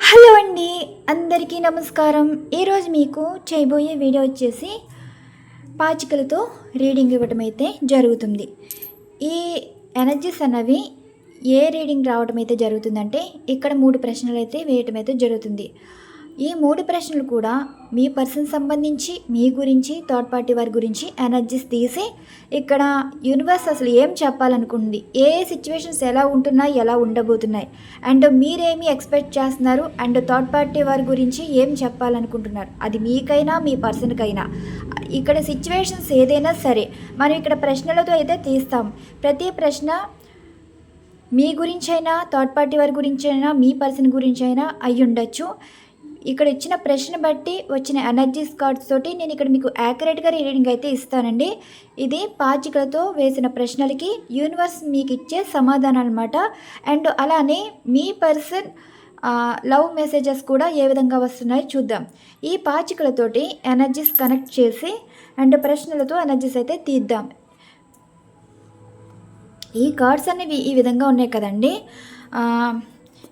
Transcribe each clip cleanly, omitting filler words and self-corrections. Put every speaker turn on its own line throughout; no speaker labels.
Hello అండి, అందరికీ నమస్కారం. ఈరోజు మీకు చేయబోయే వీడియో వచ్చేసి పాచికలతో రీడింగ్ ఇవ్వటం అయితే జరుగుతుంది. ఈ ఎనర్జీస్ అన్నవి ఏ రీడింగ్ రావడం అయితే జరుగుతుందంటే ఇక్కడ 3 ప్రశ్నలు అయితే వేయటం అయితే జరుగుతుంది. ఈ 3 ప్రశ్నలు కూడా మీ పర్సన్ సంబంధించి, మీ గురించి, థర్డ్ పార్టీ వారి గురించి ఎనర్జీస్ తీసి ఇక్కడ యూనివర్స్ అసలు ఏం చెప్పాలనుకుంటుంది, ఏ సిచ్యువేషన్స్ ఎలా ఉంటున్నాయి, ఎలా ఉండబోతున్నాయి, అండ్ మీరేమి ఎక్స్పెక్ట్ చేస్తున్నారు, అండ్ థర్డ్ పార్టీ వారి గురించి ఏం చెప్పాలనుకుంటున్నారు, అది మీకైనా మీ పర్సన్కైనా. ఇక్కడ సిచ్యువేషన్స్ ఏదైనా సరే మనం ఇక్కడ ప్రశ్నలతో అయితే తీస్తాం. ప్రతి ప్రశ్న మీ గురించైనా, థర్డ్ పార్టీ వారి గురించైనా, మీ పర్సన్ గురించైనా అయి ఉండొచ్చు. ఇక్కడ ఇచ్చిన ప్రశ్న బట్టి వచ్చిన ఎనర్జీస్ కార్డ్స్ తోటి నేను ఇక్కడ మీకు యాక్యురేట్గా రీడింగ్ అయితే ఇస్తానండి. ఇది పాచికలతో వేసిన ప్రశ్నలకి యూనివర్స్ మీకు ఇచ్చే సమాధానం అనమాట. అండ్ అలానే మీ పర్సన్ లవ్ మెసేజెస్ కూడా ఏ విధంగా వస్తున్నాయో చూద్దాం. ఈ పాచికలతోటి ఎనర్జీస్ కనెక్ట్ చేసి అండ్ ప్రశ్నలతో ఎనర్జీస్ అయితే తీద్దాం. ఈ కార్డ్స్ అనేవి ఈ విధంగా ఉన్నాయి కదండి.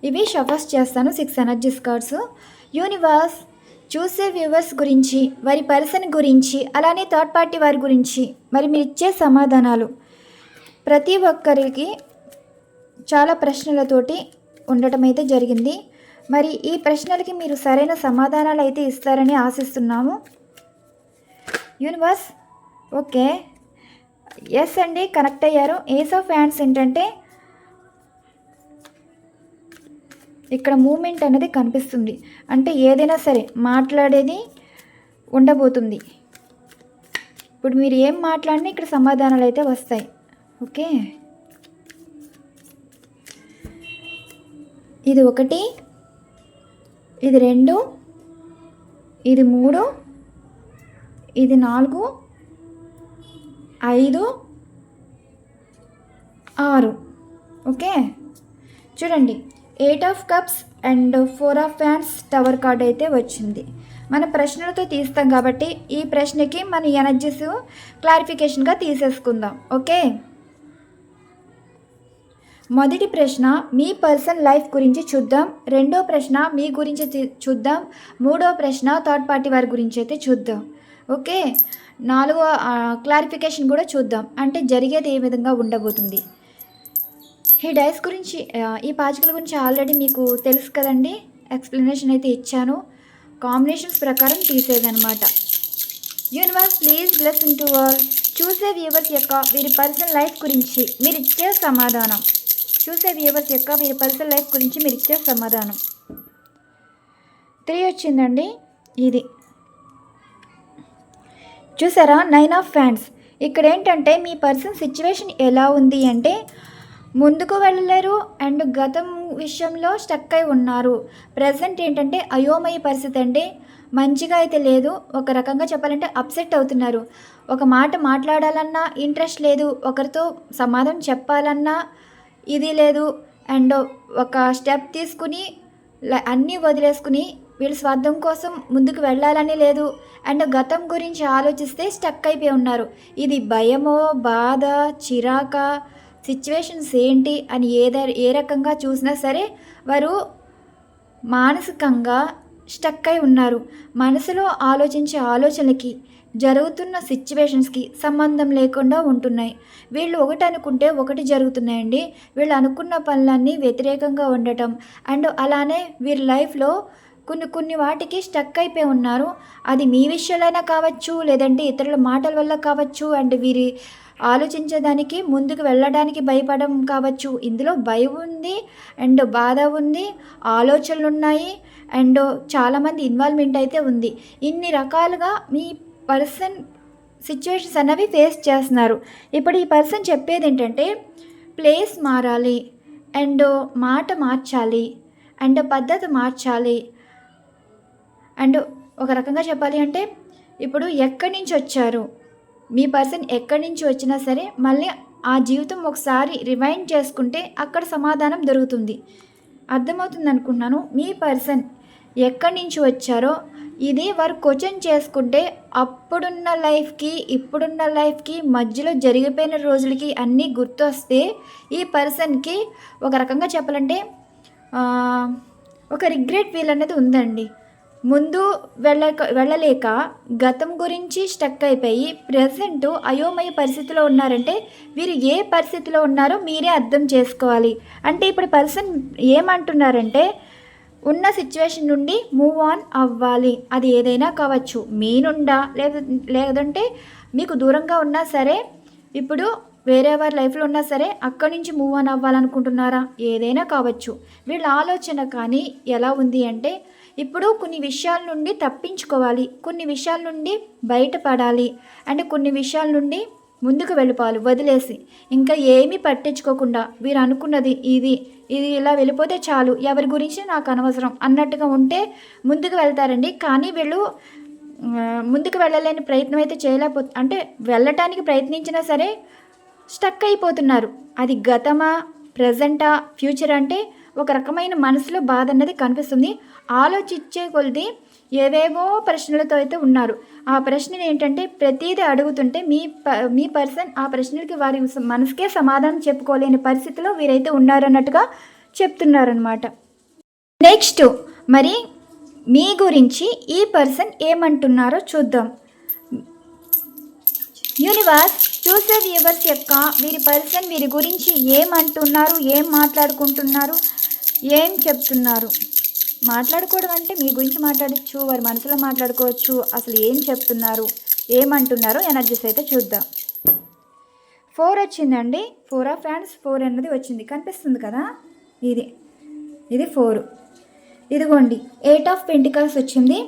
ఇవి షఫల్స్ చేస్తాను. 6 ఎనర్జీస్ కార్డ్స్. యూనివర్స్ చూసే వ్యూవర్స్ గురించి, వారి పర్సన్ గురించి, అలానే థర్డ్ పార్టీ వారి గురించి మరి మీరు ఇచ్చే సమాధానాలు ప్రతి ఒక్కరికి చాలా ప్రశ్నలతోటి ఉండటం అయితే జరిగింది. మరి ఈ ప్రశ్నలకి మీరు సరైన సమాధానాలు అయితే ఇస్తారని ఆశిస్తున్నాము. యూనివర్స్ ఓకే, ఎస్ అండి, కనెక్ట్ అయ్యారు. ఏస్ ఆఫ్ హ్యాండ్స్ ఏంటంటే ఇక్కడ మూమెంట్ అనేది కనిపిస్తుంది, అంటే ఏదైనా సరే మాట్లాడేది ఉండబోతుంది. ఇప్పుడు మీరు ఏం మాట్లాడినా ఇక్కడ సమాధానాలు అయితే వస్తాయి. ఓకే, ఇది 1, ఇది 2, ఇది 3, ఇది 4, 5, 6. ఓకే, చూడండి 8 of cups and 4 of hands tower card అయితే వచ్చింది. మన ప్రశ్నలతో తీస్తాం కాబట్టి ఈ ప్రశ్నకి మన ఎనర్జీస్ క్లారిఫికేషన్గా తీసేసుకుందాం. ఓకే, మొదటి ప్రశ్న మీ పర్సన్ లైఫ్ గురించి చూద్దాం. రెండో ప్రశ్న మీ గురించి చూద్దాం. మూడో ప్రశ్న థర్డ్ పార్టీ వారి గురించి అయితే చూద్దాం. ఓకే, నాలుగో క్లారిఫికేషన్ కూడా చూద్దాం, అంటే జరిగేది ఏ విధంగా ఉండబోతుంది. ఈ డైస్ గురించి, ఈ పాచికల గురించి ఆల్రెడీ మీకు తెలుసు కదండి, ఎక్స్ప్లెనేషన్ అయితే ఇచ్చాను. కాంబినేషన్స్ ప్రకారం తీసేదనమాట. Universe please blessing to all. చూసే వ్యూవర్స్ యొక్క వీరి పర్సనల్ లైఫ్ గురించి మీరు ఇచ్చే సమాధానం. చూసే వ్యూవర్స్ యొక్క వీరి పర్సనల్ లైఫ్ గురించి మీరు ఇచ్చే సమాధానం. 3 వచ్చిందండి. ఇది చూసారా, 9 ఆఫ్ హ్యాండ్స్. ఇక్కడ ఏంటంటే మీ పర్సన్ సిచ్యువేషన్ ఎలా ఉంది అంటే ముందుకు వెళ్ళలేరు అండ్ గతం విషయంలో స్టక్ అయి ఉన్నారు. ప్రజెంట్ ఏంటంటే అయోమయ పరిస్థితి అండి. మంచిగా అయితే లేదు. ఒక రకంగా చెప్పాలంటే అప్సెట్ అవుతున్నారు. ఒక మాట మాట్లాడాలన్నా ఇంట్రెస్ట్ లేదు, ఒకరితో సమాధానం చెప్పాలన్నా ఇది లేదు, అండ్ ఒక స్టెప్ తీసుకుని అన్నీ వదిలేసుకుని వీళ్ళ స్వార్థం కోసం ముందుకు వెళ్ళాలని లేదు, అండ్ గతం గురించి ఆలోచిస్తే స్టక్ అయిపోయి ఉన్నారు. ఇది భయమో, బాధ, చిరాక, సిచ్యువేషన్స్ ఏంటి అని ఏ రకంగా చూసినా సరే వారు మానసికంగా స్టక్ అయి ఉన్నారు. మనసులో ఆలోచించే ఆలోచనలకి జరుగుతున్న సిచ్యువేషన్స్కి సంబంధం లేకుండా ఉంటున్నాయి. వీళ్ళు ఒకటి అనుకుంటే ఒకటి జరుగుతున్నాయండి. వీళ్ళు అనుకున్న పనులన్నీ వ్యతిరేకంగా ఉండటం, అండ్ అలానే వీరి లైఫ్లో కొన్ని వాటికి స్టక్ అయిపోయి ఉన్నారు. అది మీ విషయాలైనా కావచ్చు, లేదంటే ఇతరుల మాటల వల్ల కావచ్చు, అండ్ వీరి ఆలోచించేదానికి ముందుకు వెళ్ళడానికి భయపడడం కావచ్చు. ఇందులో భయం ఉంది, అండ్ బాధ ఉంది, ఆలోచనలు ఉన్నాయి, అండ్ చాలామంది ఇన్వాల్వ్మెంట్ అయితే ఉంది. ఇన్ని రకాలుగా మీ పర్సన్ సిచ్యువేషన్స్ అన్నవి ఫేస్ చేస్తున్నారు. ఇప్పుడు ఈ పర్సన్ చెప్పేది ఏంటంటే ప్లేస్ మారాలి, అండ్ మాట మార్చాలి, అండ్ పద్ధతి మార్చాలి, అండ్ ఒక రకంగా చెప్పాలి అంటే ఇప్పుడు ఎక్కడి నుంచి వచ్చారు, మీ పర్సన్ ఎక్కడి నుంచి వచ్చినా సరే మళ్ళీ ఆ జీవితం ఒకసారి రివైండ్ చేసుకుంటే అక్కడ సమాధానం దొరుకుతుంది. అర్థమవుతుంది అనుకుంటున్నాను. మీ పర్సన్ ఎక్కడి నుంచి వచ్చారో ఇది వారు క్వశ్చన్ చేసుకుంటే అప్పుడున్న లైఫ్కి ఇప్పుడున్న లైఫ్కి మధ్యలో జరిగిపోయిన రోజులకి అన్నీ గుర్తొస్తే ఈ పర్సన్కి ఒక రకంగా చెప్పాలంటే ఒక రిగ్రెట్ ఫీల్ అనేది ఉందండి. ముందు వెళ్ళలేక గతం గురించి స్టక్ అయిపోయి ప్రెజెంట్ అయోమయ పరిస్థితిలో ఉన్నారంటే వీరు ఏ పరిస్థితిలో ఉన్నారో మీరే అర్థం చేసుకోవాలి. అంటే ఇప్పుడు పర్సన్ ఏమంటున్నారంటే ఉన్న సిచ్యువేషన్ నుండి మూవ్ ఆన్ అవ్వాలి. అది ఏదైనా కావచ్చు, మీ నుండా లేదంటే మీకు దూరంగా ఉన్నా సరే, ఇప్పుడు వేరే వారి లైఫ్లో ఉన్నా సరే అక్కడి నుంచి మూవ్ ఆన్ అవ్వాలనుకుంటున్నారా, ఏదైనా కావచ్చు. వీళ్ళ ఆలోచన కానీ ఎలా ఉంది అంటే ఇప్పుడు కొన్ని విషయాల నుండి తప్పించుకోవాలి, కొన్ని విషయాల నుండి బయటపడాలి, అంటే కొన్ని విషయాల నుండి ముందుకు వెళ్ళిపోవాలి వదిలేసి. ఇంకా ఏమీ పట్టించుకోకుండా వీరు అనుకున్నది ఇది ఇలా వెళ్ళిపోతే చాలు, ఎవరి గురించి నాకు అనవసరం అన్నట్టుగా ఉంటే ముందుకు వెళ్తారండి. కానీ వీళ్ళు ముందుకు వెళ్ళలేని ప్రయత్నం అయితే అంటే వెళ్ళటానికి ప్రయత్నించినా సరే స్టక్ అయిపోతున్నారు. అది గతమా, ప్రజెంటా, ఫ్యూచర్ అంటే ఒక రకమైన మనసులో బాధ అన్నది కనిపిస్తుంది. ఆలోచించే కొలది ఏవేవో ప్రశ్నలతో అయితే ఉన్నారు. ఆ ప్రశ్నలు ఏంటంటే ప్రతిదీ అడుగుతుంటే మీ పర్సన్ ఆ ప్రశ్నలకి వారి మనసుకే సమాధానం చెప్పుకోలేని పరిస్థితిలో వీరైతే ఉన్నారన్నట్టుగా చెప్తున్నారనమాట. నెక్స్ట్ మరి మీ గురించి ఈ పర్సన్ ఏమంటున్నారో చూద్దాం. యూనివర్స్ చూసే వ్యూవర్స్ యొక్క వీరి పర్సన్ వీరి గురించి ఏమంటున్నారు, ఏం మాట్లాడుకుంటున్నారు, ఏం చెప్తున్నారు. మాట్లాడుకోవడం అంటే మీ గురించి మాట్లాడచ్చు, వారి మనసులో మాట్లాడుకోవచ్చు. అసలు ఏం చెప్తున్నారు, ఏమంటున్నారో ఎనర్జీస్ అయితే చూద్దాం. 4 వచ్చిందండి. 4 ఆఫ్ హ్యాండ్స్, 4 అన్నది వచ్చింది, కనిపిస్తుంది కదా. ఇది 4. ఇదిగోండి 8 ఆఫ్ పెంటికల్స్ వచ్చింది.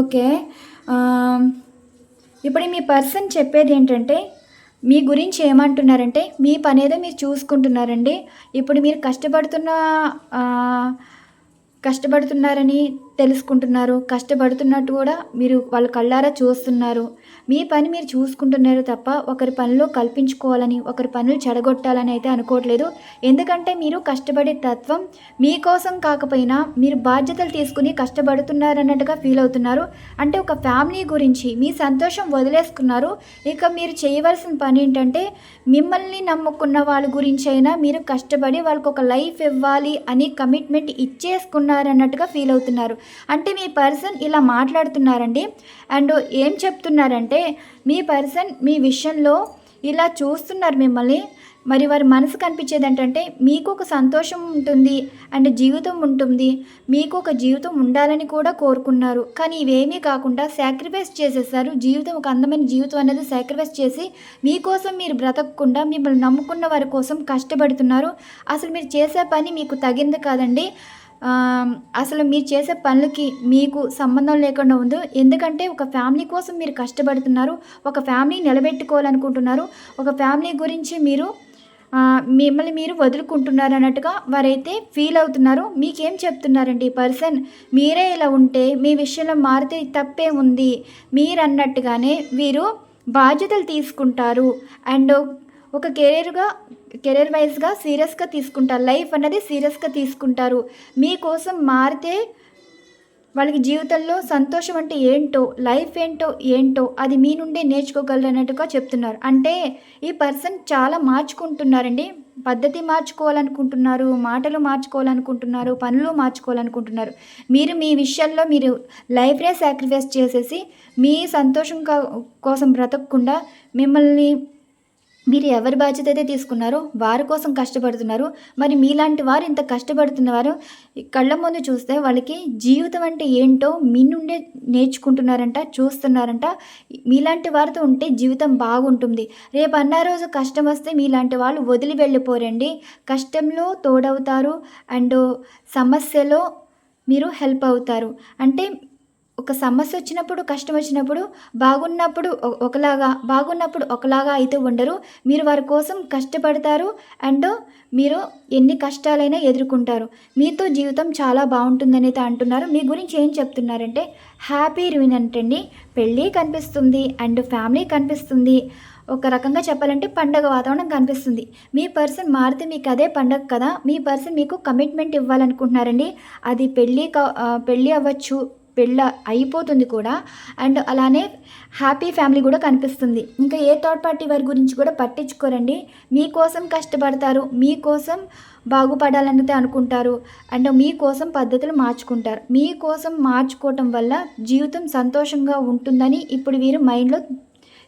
ఓకే, ఇప్పుడు మీ పర్సన్ చెప్పేది ఏంటంటే మీ గురించి ఏమంటున్నారంటే మీ పని ఏదో మీరు చూసుకుంటున్నారండి. ఇప్పుడు మీరు కష్టపడుతున్నారని తెలుసుకుంటున్నారు. కష్టపడుతున్నట్టు కూడా మీరు వాళ్ళ కళ్ళారా చూస్తున్నారు. మీ పని మీరు చూసుకుంటున్నారు తప్ప ఒకరి పనిలో కల్పించుకోవాలని, ఒకరి పనులు చెడగొట్టాలని అయితే అనుకోవట్లేదు. ఎందుకంటే మీరు కష్టపడే తత్వం మీకోసం కాకపోయినా మీరు బాధ్యతలు తీసుకుని కష్టపడుతున్నారన్నట్టుగా ఫీల్ అవుతున్నారు. అంటే ఒక ఫ్యామిలీ గురించి మీ సంతోషం వదిలేసుకున్నారు. ఇక మీరు చేయవలసిన పని ఏంటంటే మిమ్మల్ని నమ్ముకున్న వాళ్ళ గురించి అయినా మీరు కష్టపడి వాళ్ళకు ఒక లైఫ్ ఇవ్వాలి అని కమిట్మెంట్ ఇచ్చేసుకున్నారన్నట్టుగా ఫీల్ అవుతున్నారు. అంటే మీ పర్సన్ ఇలా మాట్లాడుతున్నారండి. అండ్ ఏం చెప్తున్నారంటే మీ పర్సన్ మీ విషయంలో ఇలా చూస్తున్నారు మిమ్మల్ని. మరి వారి మనసు కనిపించేది ఏంటంటే మీకు ఒక సంతోషం ఉంటుంది అండ్ జీవితం ఉంటుంది, మీకు ఒక జీవితం ఉండాలని కూడా కోరుకున్నారు. కానీ ఇవేమీ కాకుండా సాక్రిఫైస్ చేసేసారు. జీవితం ఒక అందమైన జీవితం అనేది సాక్రిఫైస్ చేసి మీకోసం మీరు బ్రతకకుండా మిమ్మల్ని నమ్ముకున్న వారి కోసం కష్టపడుతున్నారు. అసలు మీరు చేసే పని మీకు తగింది కాదండి. అసలు మీరు చేసే పనులకి మీకు సంబంధం లేకుండా ఉంది. ఎందుకంటే ఒక ఫ్యామిలీ కోసం మీరు కష్టపడుతున్నారు, ఒక ఫ్యామిలీ నిలబెట్టుకోవాలనుకుంటున్నారు, ఒక ఫ్యామిలీ గురించి మీరు మిమ్మల్ని మీరు వదులుకుంటున్నారు అన్నట్టుగా వారైతే ఫీల్ అవుతున్నారు. మీకేం చెప్తున్నారండి ఈ పర్సన్, మీరే ఇలా ఉంటే మీ విషయంలో మారితే తప్పే ఉంది, మీరు అన్నట్టుగానే వీరు బాధ్యతలు తీసుకుంటారు అండ్ ఒక కెరీర్ వైజ్గా సీరియస్గా తీసుకుంటారు. లైఫ్ అనేది సీరియస్గా తీసుకుంటారు. మీకోసం మారితే వాళ్ళకి జీవితంలో సంతోషం అంటే ఏంటో, లైఫ్ ఏంటో అది మీ నుండే నేర్చుకోగలరు అన్నట్టుగా చెప్తున్నారు. అంటే ఈ పర్సన్ చాలా మార్చుకుంటున్నారండి. పద్ధతి మార్చుకోవాలనుకుంటున్నారు, మాటలు మార్చుకోవాలనుకుంటున్నారు, పనులు మార్చుకోవాలనుకుంటున్నారు. మీరు మీ విషయాల్లో మీరు లైఫ్నే సాక్రిఫైస్ చేసేసి మీ సంతోషం కోసం బ్రతకకుండా మిమ్మల్ని మీరు ఎవరి బాధ్యత అయితే తీసుకున్నారో వారి కోసం కష్టపడుతున్నారు. మరి మీలాంటి వారు ఇంత కష్టపడుతున్నవారు కళ్ళ ముందు చూస్తే వాళ్ళకి జీవితం అంటే ఏంటో మీ నుండే నేర్చుకుంటున్నారంట, చూస్తున్నారంట. మీలాంటి వారితో ఉంటే జీవితం బాగుంటుంది. రేపు అన్న రోజు కష్టం వస్తే మీలాంటి వాళ్ళు వదిలి వెళ్ళిపోరండి. కష్టంలో తోడవుతారు అండ్ సమస్యలో మీరు హెల్ప్ అవుతారు. అంటే ఒక సమస్య వచ్చినప్పుడు, కష్టం వచ్చినప్పుడు బాగున్నప్పుడు ఒకలాగా అయితే ఉండరు. మీరు వారి కోసం కష్టపడతారు అండ్ మీరు ఎన్ని కష్టాలైనా ఎదుర్కొంటారు. మీతో జీవితం చాలా బాగుంటుందని అయితే అంటున్నారు. మీ గురించి ఏం చెప్తున్నారంటే హ్యాపీ రియూనియన్ అండి. పెళ్ళి కనిపిస్తుంది అండ్ ఫ్యామిలీ కనిపిస్తుంది. ఒక రకంగా చెప్పాలంటే పండగ వాతావరణం కనిపిస్తుంది. మీ పర్సన్ మారితే మీకు అదే పండగ కదా. మీ పర్సన్ మీకు కమిట్మెంట్ ఇవ్వాలనుకుంటున్నారండి. అది పెళ్ళి అవ్వచ్చు, పెళ్ళ అయిపోతుంది కూడా. అండ్ అలానే హ్యాపీ ఫ్యామిలీ కూడా కనిపిస్తుంది. ఇంకా ఏ థర్డ్ పార్టీ వారి గురించి కూడా పట్టించుకోరండి. మీకోసం కష్టపడతారు, మీకోసం బాగుపడాలనేది అనుకుంటారు. అండ్ మీకోసం పద్ధతులు మార్చుకుంటారు. మీకోసం మార్చుకోవటం వల్ల జీవితం సంతోషంగా ఉంటుందని ఇప్పుడు వీరు మైండ్లో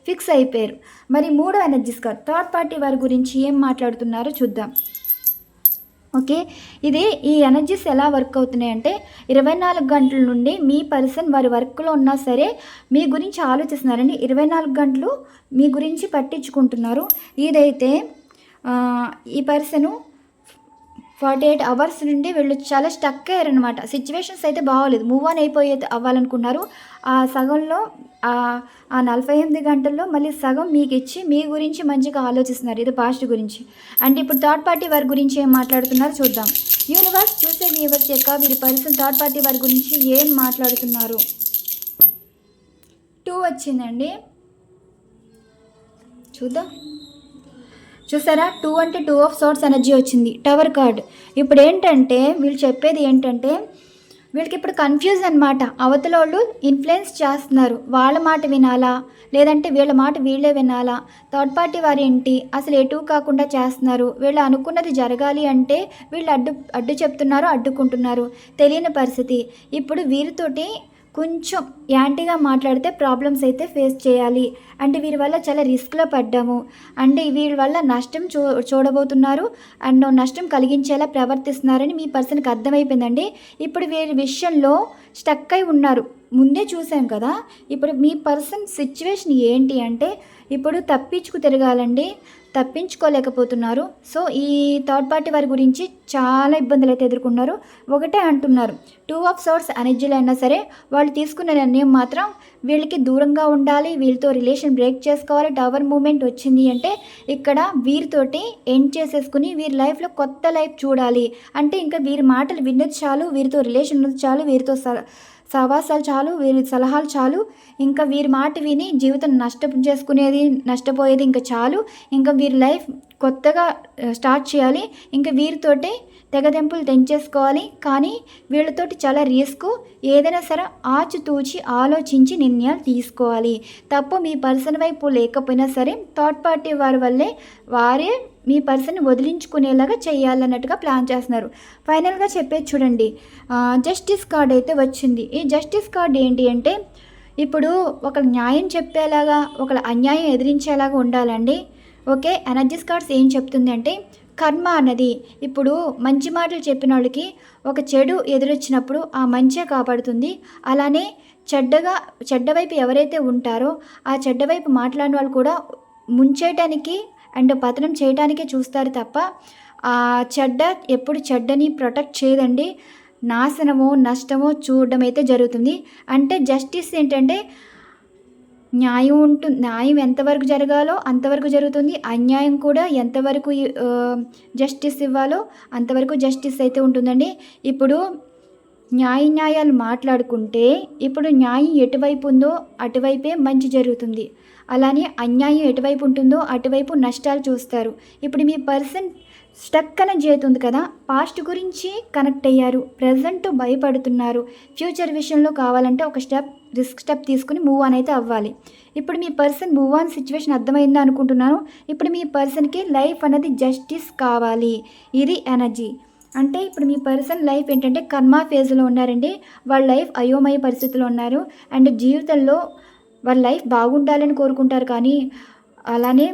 ఫిక్స్ అయిపోయారు. మరి మూడో ఎనర్జీస్ కార్డ్ థర్డ్ పార్టీ వారి గురించి ఏం మాట్లాడుతున్నారో చూద్దాం. ఓకే, ఈ ఎనర్జీస్ ఎలా వర్క్ అవుతున్నాయి అంటే 24 గంటల నుండి మీ పర్సన్ వారి వర్క్లో ఉన్నా సరే మీ గురించి ఆలోచిస్తున్నారండి. 24 గంటలు మీ గురించి పట్టించుకుంటున్నారు. ఇదైతే ఈ పర్సను 48 అవర్స్ నుండి వీళ్ళు చాలా స్టక్ అయ్యారనమాట. సిచ్యువేషన్స్ అయితే బాగోలేదు, మూవ్ ఆన్ అవ్వాలనుకున్నారు. ఆ సగంలో ఆ 48 గంటల్లో మళ్ళీ సగం మీకు ఇచ్చి మీ గురించి మంచిగా ఆలోచిస్తున్నారు. ఇది పాస్ట్ గురించి. అండ్ ఇప్పుడు థర్డ్ పార్టీ వారి గురించి ఏం మాట్లాడుతున్నారో చూద్దాం. యూనివర్స్ చూసే వ్యూవర్స్ యొక్క వీరి పర్సన్ థర్డ్ పార్టీ వారి గురించి ఏం మాట్లాడుతున్నారు. 2 వచ్చిందండి, చూద్దాం. చూసారా, 2 అంటే 2 ఆఫ్ సోర్స్ ఎనర్జీ వచ్చింది, టవర్ కార్డ్. ఇప్పుడు ఏంటంటే వీళ్ళు చెప్పేది ఏంటంటే వీళ్ళకి ఇప్పుడు కన్ఫ్యూజ్ అనమాట. అవతల వాళ్ళు ఇన్ఫ్లుయెన్స్ చేస్తున్నారు. వాళ్ళ మాట వినాలా లేదంటే వీళ్ళ మాట వీళ్ళే వినాలా? థర్డ్ పార్టీ వారు ఏంటి అసలు ఎటు కాకుండా చేస్తున్నారు. వీళ్ళు అనుకున్నది జరగాలి అంటే వీళ్ళు అడ్డు చెప్తున్నారు, అడ్డుకుంటున్నారు. తెలియని పరిస్థితి. ఇప్పుడు వీరితోటి కొంచెం యాంటీగా మాట్లాడితే ప్రాబ్లమ్స్ అయితే ఫేస్ చేయాలి. అంటే వీరి వల్ల చాలా రిస్క్లో పడ్డాము, అంటే వీరి వల్ల నష్టం చూడబోతున్నారు అండ్ నష్టం కలిగించేలా ప్రవర్తిస్తున్నారని మీ పర్సన్కి అర్థమైపోయిందండి. ఇప్పుడు వీరి విషయంలో స్టక్ అయి ఉన్నారు. ముందే చూసాం కదా. ఇప్పుడు మీ పర్సన్ సిచ్యువేషన్ ఏంటి అంటే ఇప్పుడు తిరగాలండి, తప్పించుకోలేకపోతున్నారు. సో ఈ థర్డ్ పార్టీ వారి గురించి చాలా ఇబ్బందులు అయితే ఎదుర్కొన్నారు. ఒకటే అంటున్నారు, 2 ఆఫ్ సోర్స్ ఎనర్జీలో అయినా సరే వాళ్ళు తీసుకున్న నిర్ణయం మాత్రం వీళ్ళకి దూరంగా ఉండాలి, వీళ్ళతో రిలేషన్ బ్రేక్ చేసుకోవాలి. టవర్ మూమెంట్ వచ్చింది అంటే ఇక్కడ వీరితోటి ఎండ్ చేసేసుకుని వీరి లైఫ్లో కొత్త లైఫ్ చూడాలి. అంటే ఇంకా వీరి మాటలు విన్నది చాలు, వీరితో రిలేషన్ ఉన్నది చాలు, వీరితో సహవాసాలు చాలు, వీరి సలహాలు చాలు. ఇంకా వీరి మాట విని జీవితం నష్టపోయేది ఇంకా చాలు. ఇంకా వీరి లైఫ్ కొత్తగా స్టార్ట్ చేయాలి. ఇంకా వీరితోటి తెగదెంపులు తెంచేసుకోవాలి. కానీ వీళ్ళతోటి చాలా రిస్క్. ఏదైనా సరే ఆచితూచి ఆలోచించి నిర్ణయాలు తీసుకోవాలి. తప్పు మీ పర్సన్ వైపు లేకపోయినా సరే థర్డ్ పార్టీ వారి వల్లే వారే మీ పర్సన్ని వదిలించుకునేలాగా చేయాలన్నట్టుగా ప్లాన్ చేస్తున్నారు. ఫైనల్గా చెప్పేది చూడండి, జస్టిస్ కార్డ్ అయితే వచ్చింది. ఈ జస్టిస్ కార్డ్ ఏంటి అంటే ఇప్పుడు ఒక న్యాయం చెప్పేలాగా ఒకళ్ళ అన్యాయం ఎదిరించేలాగా ఉండాలండి. ఓకే, ఎనర్జీస్ కార్డ్స్ ఏం చెప్తుంది అంటే కర్మ అన్నది ఇప్పుడు మంచి మాటలు చెప్పిన వాళ్ళకి ఒక చెడు ఎదురొచ్చినప్పుడు ఆ మంచే కాపాడుతుంది. అలానే చెడ్డ వైపు ఎవరైతే ఉంటారో ఆ చెడ్డ వైపు మాట్లాడిన వాళ్ళు కూడా ముంచేయటానికి అండ్ పతనం చేయడానికే చూస్తారు తప్ప ఆ చెడ్డ ఎప్పుడు చెడ్డని ప్రొటెక్ట్ చేయదండి. నాశనమో నష్టమో చూడడం అయితే జరుగుతుంది. అంటే జస్టిస్ ఏంటంటే న్యాయం ఎంతవరకు జరగాలో అంతవరకు జరుగుతుంది. అన్యాయం కూడా ఎంతవరకు జస్టిస్ ఇవ్వాలో అంతవరకు జస్టిస్ అయితే ఉంటుందండి. ఇప్పుడు న్యాయాలు మాట్లాడుకుంటే ఇప్పుడు న్యాయం ఎటువైపు ఉందో అటువైపే మంచి జరుగుతుంది. అలానే అన్యాయం ఎటువైపు ఉంటుందో అటువైపు నష్టాలు చూస్తారు. ఇప్పుడు మీ పర్సన్ స్టక్ అనేది చేతుంది కదా, పాస్ట్ గురించి కనెక్ట్ అయ్యారు, ప్రజెంట్ భయపడుతున్నారు. ఫ్యూచర్ విషయంలో కావాలంటే ఒక రిస్క్ స్టెప్ తీసుకుని మూవ్ ఆన్ అయితే అవ్వాలి. ఇప్పుడు మీ పర్సన్ మూవ్ ఆన్ సిచ్యువేషన్ అర్థమైందా అనుకుంటున్నాను. ఇప్పుడు మీ పర్సన్కి లైఫ్ అనేది జస్టిస్ కావాలి. ఇది ఎనర్జీ. అంటే ఇప్పుడు మీ పర్సన్ లైఫ్ ఏంటంటే కర్మ ఫేజ్లో ఉన్నారండి. వాళ్ళ లైఫ్ అయోమయ పరిస్థితిలో ఉన్నారు. అండ్ జీవితంలో వాళ్ళ లైఫ్ బాగుండాలని కోరుకుంటారు. కానీ అలానే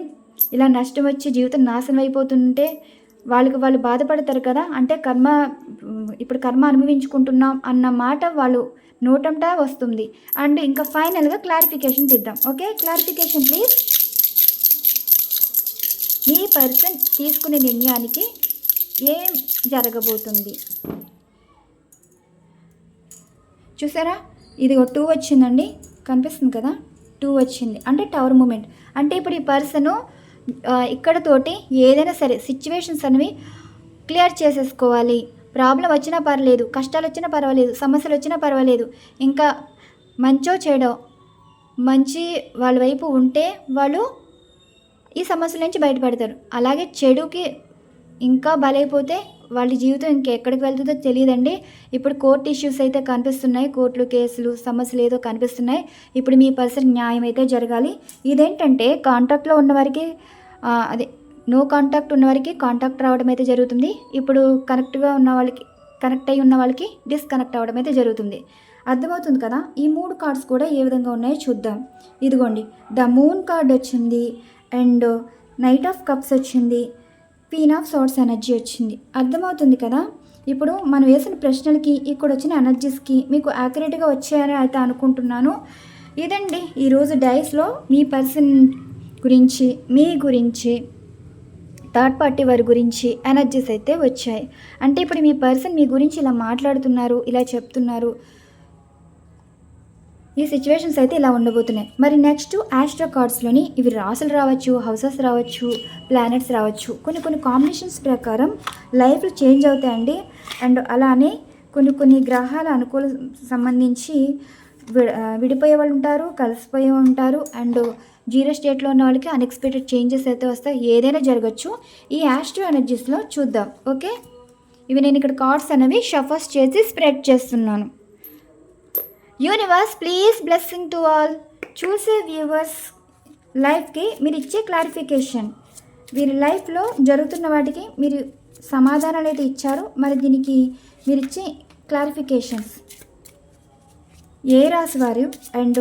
ఇలా నష్టం వచ్చి జీవితం నాశనం అయిపోతుంటే వాళ్ళు బాధపడతారు కదా. అంటే ఇప్పుడు కర్మ అనుభవించుకుంటున్నాం అన్న మాట వాళ్ళు నోటంటా వస్తుంది. అండ్ ఇంకా ఫైనల్గా క్లారిఫికేషన్ ఇద్దాం. Okay, clarification please. Me person తీసుకునే నిర్ణయానికి ఏం జరగబోతుంది చూసారా? ఇది 2 వచ్చిందండి, కనిపిస్తుంది కదా, 2 వచ్చింది అంటే టవర్ మూమెంట్. అంటే ఇప్పుడు ఈ పర్సను ఇక్కడతోటి ఏదైనా సరే సిచ్యువేషన్స్ అనేవి క్లియర్ చేసేసుకోవాలి. ప్రాబ్లం వచ్చినా పర్లేదు, కష్టాలు వచ్చినా పర్వాలేదు, సమస్యలు వచ్చినా పర్వాలేదు. ఇంకా మంచో చెడో మంచి వాళ్ళ వైపు ఉంటే వాళ్ళు ఈ సమస్యల నుంచి బయటపడతారు. అలాగే చెడుకి ఇంకా బలైపోతే వాళ్ళ జీవితం ఇంకెక్కడికి వెళ్తుందో తెలియదండి. ఇప్పుడు కోర్ట్ ఇష్యూస్ అయితే కనిపిస్తున్నాయి. కోర్టులు, కేసులు, సమస్యలు ఏదో కనిపిస్తున్నాయి. ఇప్పుడు మీ పర్సన్ న్యాయం అయితే జరగాలి. ఇదేంటంటే కాంటాక్ట్లో ఉన్నవారికి అదే నో కాంటాక్ట్ ఉన్నవారికి కాంటాక్ట్ రావడం అయితే జరుగుతుంది. ఇప్పుడు కనెక్ట్ అయి ఉన్న వాళ్ళకి డిస్కనెక్ట్ అవ్వడం అయితే జరుగుతుంది. అర్థమవుతుంది కదా. ఈ 3 కార్డ్స్ కూడా ఏ విధంగా ఉన్నాయో చూద్దాం. ఇదిగోండి, ద మూన్ కార్డ్ వచ్చింది, అండ్ నైట్ ఆఫ్ కప్స్ వచ్చింది, క్వీన్ ఆఫ్ సోర్స్ ఎనర్జీ వచ్చింది. అర్థమవుతుంది కదా. ఇప్పుడు మనం వేసిన ప్రశ్నలకి ఇక్కడ వచ్చిన ఎనర్జీస్కి మీకు యాక్యురేట్గా వచ్చాయని అయితే అనుకుంటున్నాను. ఇదండి ఈరోజు డైస్లో మీ పర్సన్ గురించి, మీ గురించి, థర్డ్ పార్టీ వారి గురించి ఎనర్జీస్ అయితే వచ్చాయి. అంటే ఇప్పుడు మీ పర్సన్ మీ గురించి ఇలా మాట్లాడుతున్నారు, ఇలా చెప్తున్నారు. ఈ సిచ్యువేషన్స్ అయితే ఇలా ఉండబోతున్నాయి. మరి నెక్స్ట్ ఆస్ట్రో కార్డ్స్లోని ఇవి రాసులు రావచ్చు, హౌసెస్ రావచ్చు, ప్లానెట్స్ రావచ్చు. కొన్ని కాంబినేషన్స్ ప్రకారం లైఫ్లు చేంజ్ అవుతాయండి. అండ్ అలానే కొన్ని గ్రహాల అనుకూల సంబంధించి విడిపోయే వాళ్ళు ఉంటారు, కలిసిపోయే ఉంటారు. అండ్ జీరో స్టేట్లో ఉన్న వాళ్ళకి అన్ఎక్స్పెక్టెడ్ చేంజెస్ అయితే వస్తాయి. ఏదైనా జరగచ్చు. ఈ ఆస్ట్రో ఎనర్జీస్లో చూద్దాం. ఓకే, ఇవి నేను ఇక్కడ కార్డ్స్ అనేవి షఫర్స్ చేసి స్ప్రెడ్ చేస్తున్నాను. Universe please blessing to all. చూసే వ్యూవర్స్ లైఫ్కి మీరు ఇచ్చే క్లారిఫికేషన్, వీరి లైఫ్లో జరుగుతున్న వాటికి మీరు సమాధానాలు అయితే ఇచ్చారు. మరి దీనికి మీరు ఇచ్చే క్లారిఫికేషన్స్, ఏ రాశి వారు, and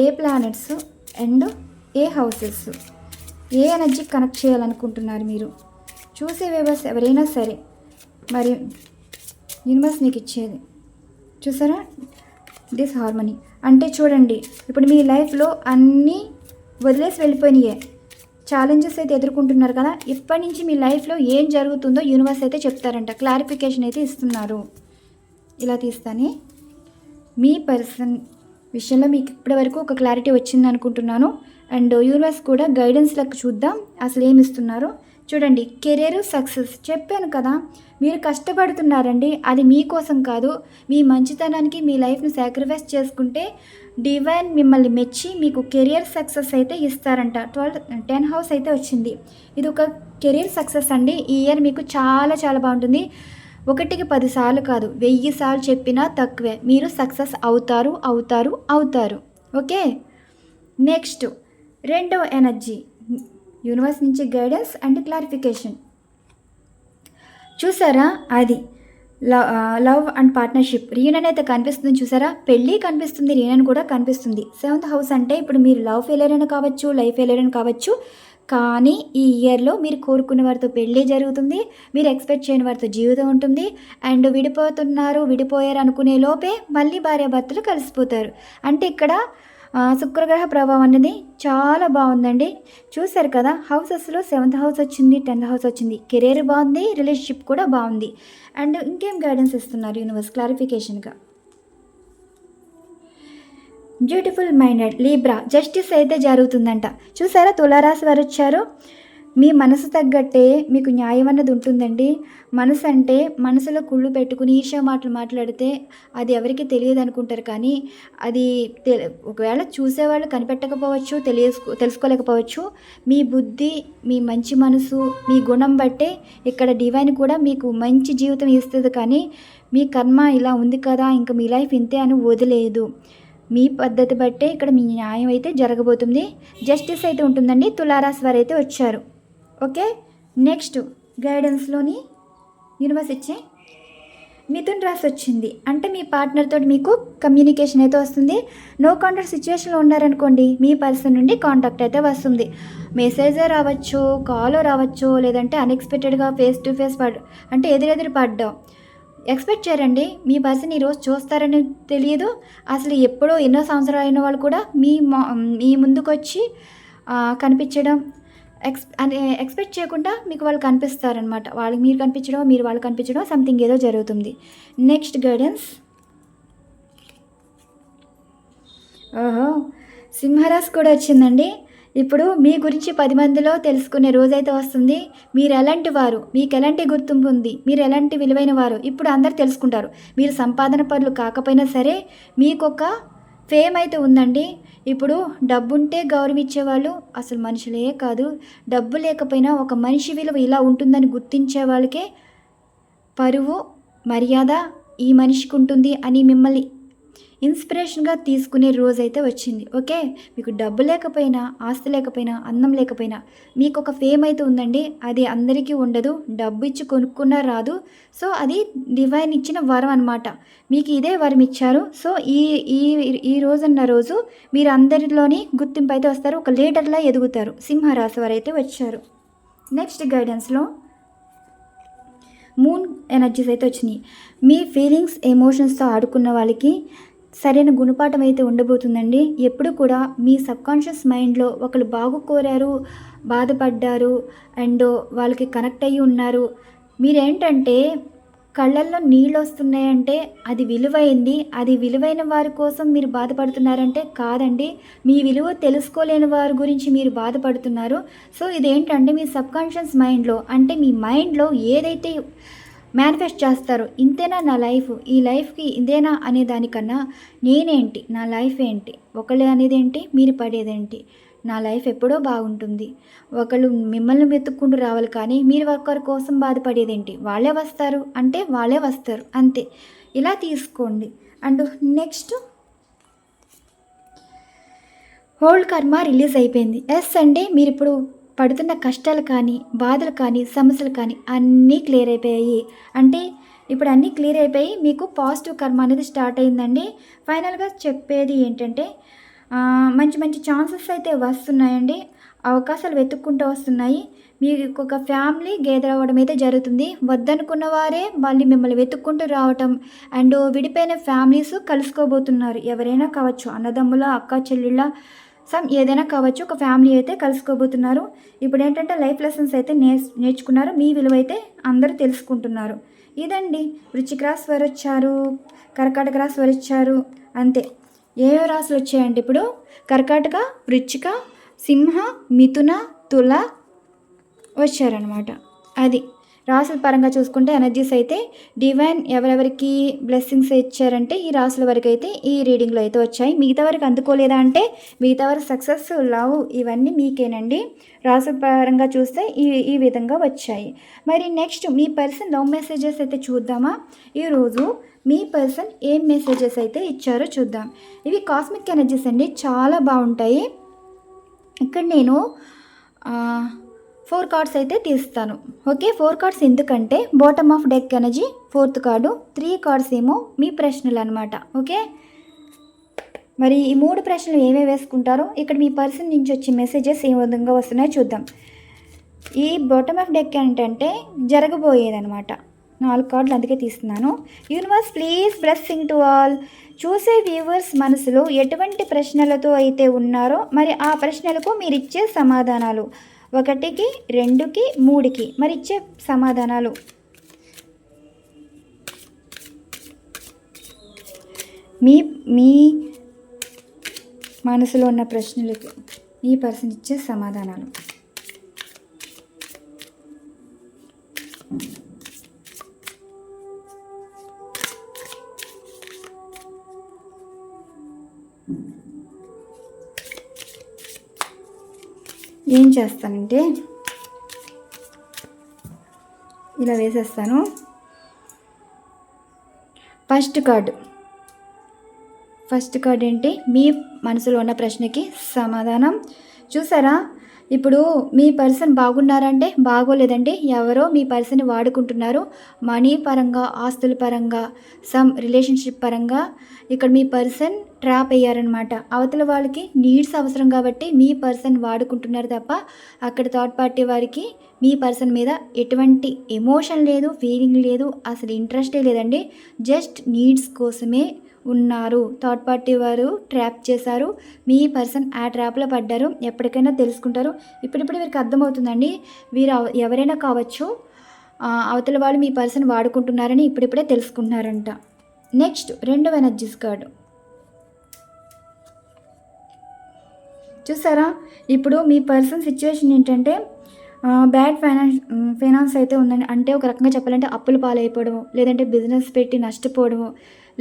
A planets, and A houses, A energy connect చేయాలనుకుంటున్నారు మీరు. చూసే వ్యూవర్స్ ఎవరైనా సరే, మరి యూనివర్స్ మీకు ఇచ్చేది చూసారా, డిస్హార్మనీ. అంటే చూడండి, ఇప్పుడు మీ లైఫ్లో అన్నీ వదిలేసి వెళ్ళిపోయినాయే, ఛాలెంజెస్ అయితే ఎదుర్కొంటున్నారు కదా. ఇప్పటి నుంచి మీ లైఫ్లో ఏం జరుగుతుందో యూనివర్స్ అయితే చెప్తారంట, క్లారిఫికేషన్ అయితే ఇస్తున్నారు. ఇలా తీస్తానే మీ పర్సన్ విషయంలో మీకు ఇప్పటి వరకు ఒక క్లారిటీ వచ్చింది అనుకుంటున్నాను. అండ్ యూనివర్స్ కూడా గైడెన్స్లకు చూద్దాం అసలు ఏమి ఇస్తున్నారో. చూడండి, కెరీర్ సక్సెస్ చెప్పాను కదా, మీరు కష్టపడుతున్నారండి. అది మీకోసం కాదు, మీ మంచితనానికి మీ లైఫ్ని సాక్రిఫైస్ చేసుకుంటే డివైన్ మిమ్మల్ని మెచ్చి మీకు కెరియర్ సక్సెస్ అయితే ఇస్తారంట. 10 హౌస్ అయితే వచ్చింది. ఇది ఒక కెరీర్ సక్సెస్ అండి. ఈ ఇయర్ మీకు చాలా చాలా బాగుంటుంది. 1కి 10 సార్లు కాదు, 1000 సార్లు చెప్పినా తక్కువే. మీరు సక్సెస్ అవుతారు అవుతారు అవుతారు. ఓకే, నెక్స్ట్ రెండవ ఎనర్జీ, యూనివర్స్ నుంచి గైడెన్స్ అండ్ క్లారిఫికేషన్. చూసారా, అది లవ్ అండ్ పార్ట్నర్షిప్ రీయూనియన్ అయితే కనిపిస్తుంది. చూసారా, పెళ్ళి కనిపిస్తుంది, రీయూనియన్ కూడా కనిపిస్తుంది. 7th హౌస్ అంటే ఇప్పుడు మీరు లవ్ ఫెయిలియర్ అని కావచ్చు, లైఫ్ ఫెయిలియర్ అని కావచ్చు. కానీ ఈ ఇయర్లో మీరు కోరుకున్న వారితో పెళ్ళి జరుగుతుంది, మీరు ఎక్స్పెక్ట్ చేయని వారితో జీవితం ఉంటుంది. అండ్ విడిపోయారు అనుకునే లోపే మళ్ళీ భార్యాభర్తలు కలిసిపోతారు. అంటే ఇక్కడ శుక్రగ్రహ ప్రభావం అనేది చాలా బాగుందండి. చూసారు కదా, హౌసెస్లో 7th హౌస్ వచ్చింది, 10th హౌస్ వచ్చింది. కెరీర్ బాగుంది, రిలేషన్షిప్ కూడా బాగుంది. అండ్ ఇంకేం గైడెన్స్ ఇస్తున్నారు యూనివర్స్ క్లారిఫికేషన్గా. బ్యూటిఫుల్ మైండెడ్ లీబ్రా జస్టిస్ అయితే జరుగుతుందంట. చూసారా, తులారాశి వారు వచ్చారు. మీ మనసు తగ్గట్టే మీకు న్యాయం అన్నది ఉంటుందండి. మనసు అంటే మనసులో కుళ్ళు పెట్టుకుని ఈర్ష్య మాటలు మాట్లాడితే అది ఎవరికి తెలియదు అనుకుంటారు. కానీ అది ఒకవేళ చూసేవాళ్ళు కనిపెట్టకపోవచ్చు, తెలుసుకోలేకపోవచ్చు. మీ బుద్ధి, మీ మంచి మనసు, మీ గుణం బట్టే ఇక్కడ డివైన్ కూడా మీకు మంచి జీవితం ఇస్తుంది. కానీ మీ కర్మ ఇలా ఉంది కదా, ఇంకా మీ లైఫ్ ఇంతే అని వదిలేదు. మీ పద్ధతి బట్టే ఇక్కడ మీ న్యాయం అయితే జరగబోతుంది. జస్టిస్ అయితే ఉంటుందండి. తులారాశి వారు అయితే వచ్చారు. ఓకే, నెక్స్ట్ గైడెన్స్లోని యూనివర్స్ ఇచ్చే మిథున్ రాశి వచ్చింది. అంటే మీ పార్ట్నర్ తోటి మీకు కమ్యూనికేషన్ అయితే వస్తుంది. నో కాంటాక్ట్ సిచ్యువేషన్లో ఉన్నారనుకోండి, మీ పర్సన్ నుండి కాంటాక్ట్ అయితే వస్తుంది. మెసేజే రావచ్చు, కాల్ రావచ్చు, లేదంటే అన్ఎక్స్పెక్టెడ్గా ఫేస్ టు ఫేస్ అంటే ఎదురెదురు పడ్డాం. ఎక్స్పెక్ట్ చేయరండి, మీ పర్సన్ ఈరోజు చూస్తారని తెలియదు. అసలు ఎప్పుడో ఎన్నో సంవత్సరాలు అయిన వాళ్ళు కూడా మీ ముందుకు వచ్చి కనిపించడం, ఎక్స్పెక్ట్ చేయకుండా మీకు వాళ్ళు కనిపిస్తారనమాట. వాళ్ళకి మీరు కనిపించడం, మీరు వాళ్ళు కనిపించడం, సంథింగ్ ఏదో జరుగుతుంది. నెక్స్ట్ గైడెన్స్, సింహరాశి కూడా వచ్చిందండి. ఇప్పుడు మీ గురించి 10 మందిలో తెలుసుకునే రోజైతే వస్తుంది. మీరు ఎలాంటి వారు, మీకు ఎలాంటి గుర్తింపు ఉంది, మీరు ఎలాంటి విలువైన వారు ఇప్పుడు అందరు తెలుసుకుంటారు. మీరు సంపాదన పరులు కాకపోయినా సరే మీకు ఒక ఫేమ్ అయితే ఉందండి. ఇప్పుడు డబ్బుంటే గౌరవించేవాళ్ళు అసలు మనుషులే కాదు. డబ్బు లేకపోయినా ఒక మనిషి విలువ ఇలా ఉంటుందని గుర్తించే వాళ్ళకే పరువు, మర్యాద ఈ మనిషికి ఉంటుంది అని మిమ్మల్ని ఇన్స్పిరేషన్గా తీసుకునే రోజైతే వచ్చింది. ఓకే, మీకు డబ్బు లేకపోయినా, ఆస్తి లేకపోయినా, అందం లేకపోయినా మీకు ఒక ఫేమ్ అయితే ఉందండి. అది అందరికీ ఉండదు, డబ్బు ఇచ్చి కొనుక్కున్నా రాదు. సో అది డివైన్ ఇచ్చిన వరం అనమాట. మీకు ఇదే వరం ఇచ్చారు. సో ఈ ఈ ఈ రోజున్న రోజు మీరు అందరిలోని గుర్తింపు అయితే వస్తారు, ఒక లీడర్లా ఎదుగుతారు. సింహరాశి వారు అయితే వచ్చారు. నెక్స్ట్ గైడెన్స్లో మూన్ ఎనర్జీస్ అయితే వచ్చినాయి. మీ ఫీలింగ్స్, ఎమోషన్స్తో ఆడుకున్న వాళ్ళకి సరైన గుణపాఠం అయితే ఉండబోతుందండి. ఎప్పుడు కూడా మీ సబ్కాన్షియస్ మైండ్లో ఒకరు బాగు కోరారు, బాధపడ్డారు అండ్ వాళ్ళకి కనెక్ట్ అయ్యి ఉన్నారు. మీరేంటంటే కళ్ళల్లో నీళ్ళు వస్తున్నాయంటే అది విలువైంది, అది విలువైన వారి కోసం మీరు బాధపడుతున్నారంటే కాదండి, మీ విలువ తెలుసుకోలేని వారి గురించి మీరు బాధపడుతున్నారు. సో ఇదేంటంటే మీ సబ్కాన్షియస్ మైండ్లో, అంటే మీ మైండ్లో ఏదైతే మేనిఫెస్ట్ చేస్తారు, ఇంతేనా నా లైఫ్, ఈ లైఫ్కి ఇదేనా అనే దానికన్నా నేనేంటి, నా లైఫ్ ఏంటి, ఒకళ్ళు అనేది ఏంటి, మీరు పడేదేంటి, నా లైఫ్ ఎప్పుడో బాగుంటుంది, ఒకళ్ళు మిమ్మల్ని వెతుక్కుంటూ రావాలి కానీ మీరు ఒకరి కోసం బాధపడేదేంటి, వాళ్ళే వస్తారు అంటే వాళ్ళే వస్తారు అంతే. ఇలా తీసుకోండి. అండ్ నెక్స్ట్ హోల్డ్ కర్మ రిలీజ్ అయిపోయింది. ఎస్ అండి, మీరు ఇప్పుడు పడుతున్న కష్టాలు కానీ, బాధలు కానీ, సమస్యలు కానీ అన్నీ క్లియర్ అయిపోయాయి. అంటే ఇప్పుడు అన్నీ క్లియర్ అయిపోయి మీకు పాజిటివ్ కర్మ అనేది స్టార్ట్ అయిందండి. ఫైనల్గా చెప్పేది ఏంటంటే మంచి మంచి ఛాన్సెస్ అయితే వస్తున్నాయండి, అవకాశాలు వెతుక్కుంటూ వస్తున్నాయి. మీకు ఒక ఫ్యామిలీ గేదర్ అవ్వడం అయితే జరుగుతుంది. వద్దనుకున్న వారే మళ్ళీ మిమ్మల్ని వెతుక్కుంటూ రావటం అండ్ విడిపోయిన ఫ్యామిలీస్ కలుసుకోబోతున్నారు. ఎవరైనా కావచ్చు, అన్నదమ్ముల, అక్క చెల్లెళ్ళ, ఏదైనా కావచ్చు, ఒక ఫ్యామిలీ అయితే కలుసుకోబోతున్నారు. ఇప్పుడు ఏంటంటే లైఫ్ లెసన్స్ అయితే నేర్చుకున్నారు, మీ విలువ అయితే అందరూ తెలుసుకుంటున్నారు. ఇదండి, వృశ్చిక రాశి వారు వచ్చారు, కర్కాటక రాశి వారు వచ్చారు. అంతే. ఏ రాశులు వచ్చాయండి ఇప్పుడు? కర్కాటక, వృశ్చిక, సింహ, మిథున, తుల వచ్చారనమాట. అది రాసుల పరంగా చూసుకుంటే ఎనర్జీస్ అయితే డివైన్ ఎవరెవరికి బ్లెస్సింగ్స్ ఇచ్చారంటే ఈ రాసుల వరకు అయితే ఈ రీడింగ్లో అయితే వచ్చాయి. మిగతా వరకు అందుకోలేదా అంటే మిగతా వరకు సక్సెస్, లవ్ ఇవన్నీ మీకేనండి. రాసుల పరంగా చూస్తే ఈ విధంగా వచ్చాయి. మరి నెక్స్ట్ మీ పర్సన్ లవ్ మెసేజెస్ అయితే చూద్దామా? ఈరోజు మీ పర్సన్ ఏం మెసేజెస్ అయితే ఇచ్చారో చూద్దాం. ఇవి కాస్మిక్ ఎనర్జీస్ అండి, చాలా బాగుంటాయి. ఇక్కడ నేను 4 కార్డ్స్ అయితే తీస్తాను. ఓకే, 4 కార్డ్స్ ఎందుకంటే bottom of deck energy 4th card, 3 cards ఏమో మీ ప్రశ్నలు అనమాట. ఓకే, మరి ఈ 3 ప్రశ్నలు ఏమేమి వేసుకుంటారో ఇక్కడ మీ పర్సన్ నుంచి వచ్చే మెసేజెస్ ఏ విధంగా వస్తున్నాయో చూద్దాం. ఈ బాటమ్ ఆఫ్ డెక్ ఏంటంటే జరగబోయేదనమాట. 4 కార్డులు అందుకే తీస్తున్నాను. Universe please blessing to all. చూసే వ్యూవర్స్ మనసులో ఎటువంటి ప్రశ్నలతో అయితే ఉన్నారో మరి ఆ ప్రశ్నలకు మీరు ఇచ్చే సమాధానాలు 1కి 2కి 3కి మరి ఇచ్చే సమాధానాలు మీ మనసులో ఉన్న ప్రశ్నలకు ఈ పర్సన్ ఇచ్చే సమాధానాలు. ఏం చేస్తానంటే ఇలా వేసేస్తాను. ఫస్ట్ కార్డు ఏంటి? మీ మనసులో ఉన్న ప్రశ్నకి సమాధానం. చూసారా, ఇప్పుడు మీ పర్సన్ బాగున్నారంటే బాగోలేదండి, ఎవరో మీ పర్సన్ని వాడుకుంటున్నారు. మనీ పరంగా, ఆస్తుల పరంగా, సమ్ రిలేషన్షిప్ పరంగా ఇక్కడ మీ పర్సన్ ట్రాప్ అయ్యారనమాట. అవతల వాళ్ళకి నీడ్స్ అవసరం కాబట్టి మీ పర్సన్ వాడుకుంటున్నారు తప్ప అక్కడ థర్డ్ పార్టీ వారికి మీ పర్సన్ మీద ఎటువంటి ఎమోషన్ లేదు, ఫీలింగ్ లేదు, అసలు ఇంట్రెస్టే లేదండి. జస్ట్ నీడ్స్ కోసమే ఉన్నారు. థర్డ్ పార్టీ వారు ట్రాప్ చేశారు, మీ పర్సన్ ఆ ట్రాప్లో పడ్డారు. ఎప్పటికైనా తెలుసుకుంటారు. ఇప్పుడిప్పుడు వీరికి అర్థమవుతుందండి, వీరు ఎవరైనా కావచ్చు, అవతల వాళ్ళు మీ పర్సన్ వాడుకుంటున్నారని ఇప్పుడిప్పుడే తెలుసుకుంటున్నారంట. నెక్స్ట్ 2వ ఎనర్జీస్ కార్డు చూసారా. ఇప్పుడు మీ పర్సన్ సిచ్యువేషన్ ఏంటంటే బ్యాడ్ ఫైనాన్స్ అయితే ఉందండి. అంటే ఒక రకంగా చెప్పాలంటే అప్పులు పాలైపోవడము, లేదంటే బిజినెస్ పెట్టి నష్టపోవడము,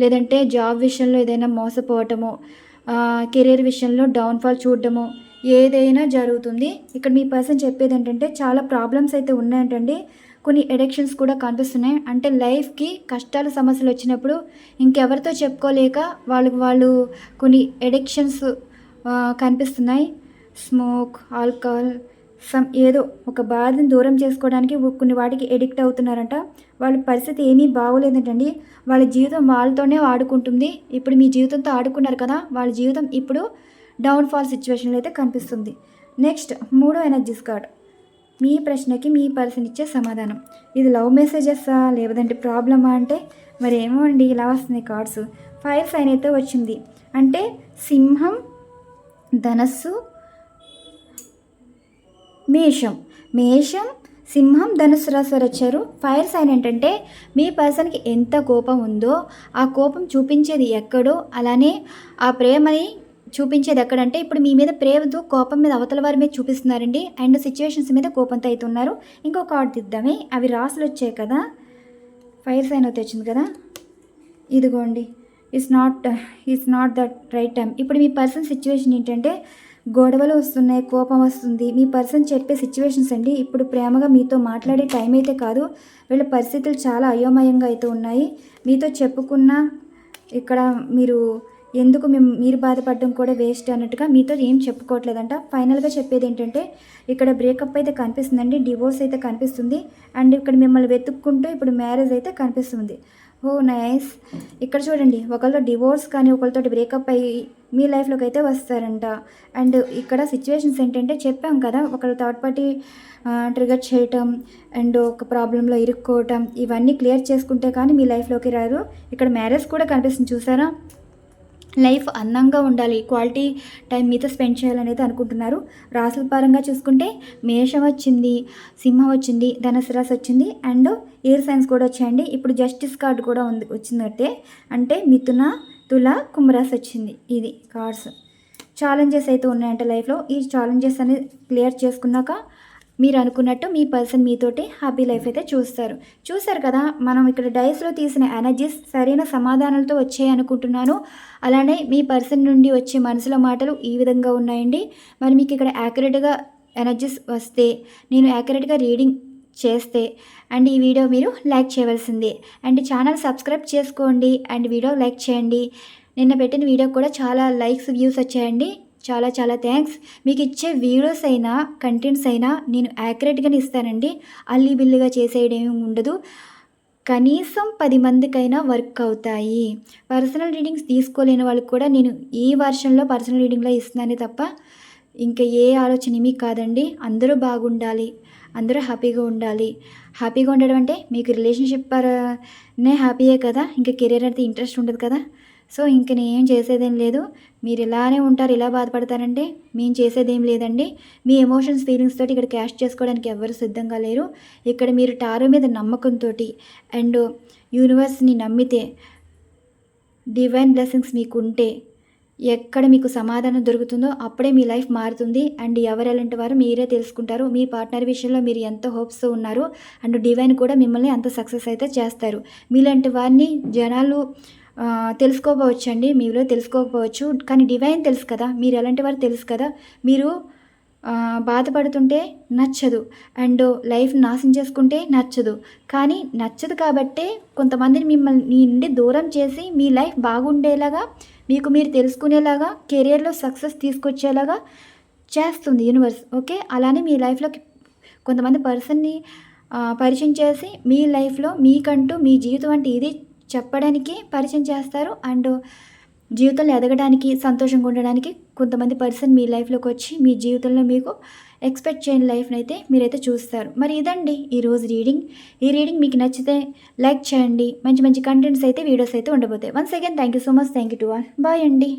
లేదంటే జాబ్ విషయంలో ఏదైనా మోసపోవటము, కెరీర్ విషయంలో డౌన్ఫాల్ చూడడము, ఏదైనా జరుగుతుంది. ఇక్కడ మీ పర్సన్ చెప్పేది ఏంటంటే చాలా ప్రాబ్లమ్స్ అయితే ఉన్నాయంటండి. కొన్ని ఎడిక్షన్స్ కూడా కనిపిస్తున్నాయి. అంటే లైఫ్కి కష్టాలు సమస్యలు వచ్చినప్పుడు ఇంకెవరితో చెప్పుకోలేక వాళ్ళు కొన్ని ఎడిక్షన్స్ కనిపిస్తున్నాయి. స్మోక్, ఆల్కహాల్, ఏదో ఒక బాధని దూరం చేసుకోవడానికి కొన్ని వాటికి ఎడిక్ట్ అవుతున్నారంట. వాళ్ళ పరిస్థితి ఏమీ బాగోలేదంటండి. వాళ్ళ జీవితం వాళ్ళతోనే ఆడుకుంటుంది. ఇప్పుడు మీ జీవితంతో ఆడుకున్నారు కదా, వాళ్ళ జీవితం ఇప్పుడు డౌన్ఫాల్ సిచ్యువేషన్లో అయితే కనిపిస్తుంది. నెక్స్ట్ 3వ ఎనర్జీస్ కార్డ్. మీ ప్రశ్నకి మీ పర్సన్ ఇచ్చే సమాధానం. ఇది లవ్ మెసేజెస్సా లేదంటే ప్రాబ్లమా అంటే మరి ఏమో అండి, ఇలా వస్తున్నాయి కార్డ్స్. ఫైర్ సైన్ అయితే వచ్చింది. అంటే సింహం, ధనస్సు, మేషం, సింహం, ధనుస్సు రాశి వారు వచ్చారు. ఫైర్ సైన్ ఏంటంటే మీ పర్సన్కి ఎంత కోపం ఉందో ఆ కోపం చూపించేది ఎక్కడో, అలానే ఆ ప్రేమని చూపించేది ఎక్కడంటే ఇప్పుడు మీ మీద ప్రేమతో కోపం మీద అవతల వారి మీద చూపిస్తున్నారండి. అండ్ సిచ్యువేషన్స్ మీద కోపంతో అవుతున్నారు. ఇంకో కార్డు తీద్దామే. అవి రాసులు వచ్చాయి కదా, ఫైర్ సైన్ అయితే వచ్చింది కదా, ఇదిగోండి. It's not that right time. ఇప్పుడు మీ పర్సన్ సిచ్యువేషన్ ఏంటంటే గొడవలు వస్తున్నాయి, కోపం వస్తుంది. మీ పర్సన్ చెప్పే సిచ్యువేషన్స్ అండి ఇప్పుడు ప్రేమగా మీతో మాట్లాడే టైం అయితే కాదు. వీళ్ళ పరిస్థితులు చాలా అయోమయంగా అయితే ఉన్నాయి. మీతో చెప్పుకున్న ఇక్కడ మీరు బాధపడడం కూడా వేస్ట్ అన్నట్టుగా మీతో ఏం చెప్పుకోవట్లేదంట. ఫైనల్గా చెప్పేది ఏంటంటే ఇక్కడ బ్రేకప్ అయితే కనిపిస్తుందండి, డివోర్స్ అయితే కనిపిస్తుంది. అండ్ ఇక్కడ మిమ్మల్ని వెతుక్కుంటూ ఇప్పుడు మ్యారేజ్ అయితే కనిపిస్తుంది. ఓ నైస్. ఇక్కడ చూడండి, ఒకరితో డివోర్స్ కానీ ఒకరితో బ్రేకప్ అయ్యి మీ లైఫ్లోకి అయితే వస్తారంట. అండ్ ఇక్కడ సిచ్యువేషన్స్ ఏంటంటే చెప్పాం కదా, ఒకరు థర్డ్ పార్టీ ట్రిగర్ చేయటం అండ్ ఒక ప్రాబ్లంలో ఇరుక్కోవటం, ఇవన్నీ క్లియర్ చేసుకుంటే కానీ మీ లైఫ్లోకి రారు. ఇక్కడ మ్యారేజ్ కూడా కనిపిస్తుంది, చూసారా? లైఫ్ అందంగా ఉండాలి, క్వాలిటీ టైం మీతో స్పెండ్ చేయాలనేది అనుకుంటున్నారు. రాసుల పరంగా చూసుకుంటే మేషం వచ్చింది, సింహం వచ్చింది, ధనుసు రాశి వచ్చింది, అండ్ ఎయిర్ సైన్స్ కూడా వచ్చాయండి. ఇప్పుడు జస్టిస్ కార్డు కూడా వచ్చిందంటే అంటే మిథున, తుల, కుంభరాశి వచ్చింది. ఇది కార్డ్స్. ఛాలెంజెస్ అయితే ఉన్నాయంట లైఫ్లో. ఈ ఛాలెంజెస్ అనేది క్లియర్ చేసుకున్నాక మీరు అనుకున్నట్టు మీ పర్సన్ మీతోటి హ్యాపీ లైఫ్ అయితే చూస్తారు కదా. మనం ఇక్కడ డైస్లో తీసిన ఎనర్జీస్ సరైన సమాధానాలతో వచ్చాయి అనుకుంటున్నాను. అలానే మీ పర్సన్ నుండి వచ్చే మనసులో మాటలు ఈ విధంగా ఉన్నాయండి. మరి మీకు ఇక్కడ యాక్యురేట్గా ఎనర్జీస్ వస్తే, నేను యాక్యురేట్గా రీడింగ్ చేస్తే అండ్ ఈ వీడియో మీరు లైక్ చేయవలసిందే. అండ్ ఛానల్ సబ్స్క్రైబ్ చేసుకోండి అండ్ వీడియో లైక్ చేయండి. నిన్న పెట్టిన వీడియో కూడా చాలా లైక్స్, వ్యూస్ వచ్చాయండి. చాలా చాలా థ్యాంక్స్. మీకు ఇచ్చే వీడియోస్ అయినా కంటెంట్స్ అయినా నేను యాక్యురేట్గానే ఇస్తానండి. అల్లి బిల్లిగా చేసేయడం ఉండదు. కనీసం 10 మందికైనా వర్క్ అవుతాయి. పర్సనల్ రీడింగ్స్ తీసుకోలేని వాళ్ళకి కూడా నేను ఈ వర్షన్లో పర్సనల్ రీడింగ్లో ఇస్తున్నానే తప్ప ఇంకా ఏ ఆలోచన ఏమీ కాదండి. అందరూ బాగుండాలి, అందరూ హ్యాపీగా ఉండాలి. హ్యాపీగా ఉండడం అంటే మీకు రిలేషన్షిప్ పరనే హ్యాపీయే కదా, ఇంకా కెరీర్ అయితే ఇంట్రెస్ట్ ఉండదు కదా. సో ఇంక నేనేం చేసేదేం లేదు. మీరు ఇలానే ఉంటారు, ఇలా బాధపడతారంటే మేము చేసేదేం లేదండి. మీ ఎమోషన్స్, ఫీలింగ్స్ తోటి ఇక్కడ క్యాష్ చేసుకోవడానికి ఎవరు సిద్ధంగా లేరు. ఇక్కడ మీరు టారో మీద నమ్మకంతో అండ్ యూనివర్స్ని నమ్మితే, డివైన్ బ్లెస్సింగ్స్ మీకు ఉంటే ఎక్కడ మీకు సమాధానం దొరుకుతుందో అప్పుడే మీ లైఫ్ మారుతుంది. అండ్ ఎవరెలాంటి వారు మీరే తెలుసుకుంటారు. మీ పార్ట్నర్ విషయంలో మీరు ఎంత హోప్స్ ఉన్నారు అండ్ డివైన్ కూడా మిమ్మల్ని అంత సక్సెస్ అయితే చేస్తారు. మీలాంటి వారిని జనాలు తెలుసుకోకపోవచ్చండి, మీలో తెలుసుకోకపోవచ్చు, కానీ డివైన్ తెలుసు కదా, మీరు ఎలాంటి వారు తెలుసు కదా. మీరు బాధపడుతుంటే నచ్చదు అండ్ లైఫ్ నాశనం చేసుకుంటే నచ్చదు. కానీ నచ్చదు కాబట్టే కొంతమందిని మిమ్మల్ని మీ నుండి దూరం చేసి మీ లైఫ్ బాగుండేలాగా, మీకు మీరు తెలుసుకునేలాగా, కెరియర్లో సక్సెస్ తీసుకొచ్చేలాగా చేస్తుంది యూనివర్స్. ఓకే, అలానే మీ లైఫ్లోకి కొంతమంది పర్సన్ని పరిచయం చేసి మీ లైఫ్లో మీకంటూ మీ జీవితం అంటే ఇది చెప్పడానికి పరిచయం చేస్తారు. అండ్ జీవితంలో ఎదగడానికి, సంతోషంగా ఉండడానికి కొంతమంది పర్సన్ మీ లైఫ్లోకి వచ్చి మీ జీవితంలో మీకు ఎక్స్పెక్ట్ చేయని లైఫ్ని అయితే మీరైతే చూస్తారు. మరి ఇదండి ఈరోజు రీడింగ్. ఈ రీడింగ్ మీకు నచ్చితే లైక్ చేయండి. మంచి మంచి కంటెంట్స్ అయితే, వీడియోస్ అయితే ఉండబోతాయి. Once again thank you so much. Thank you to all. Bye అండి.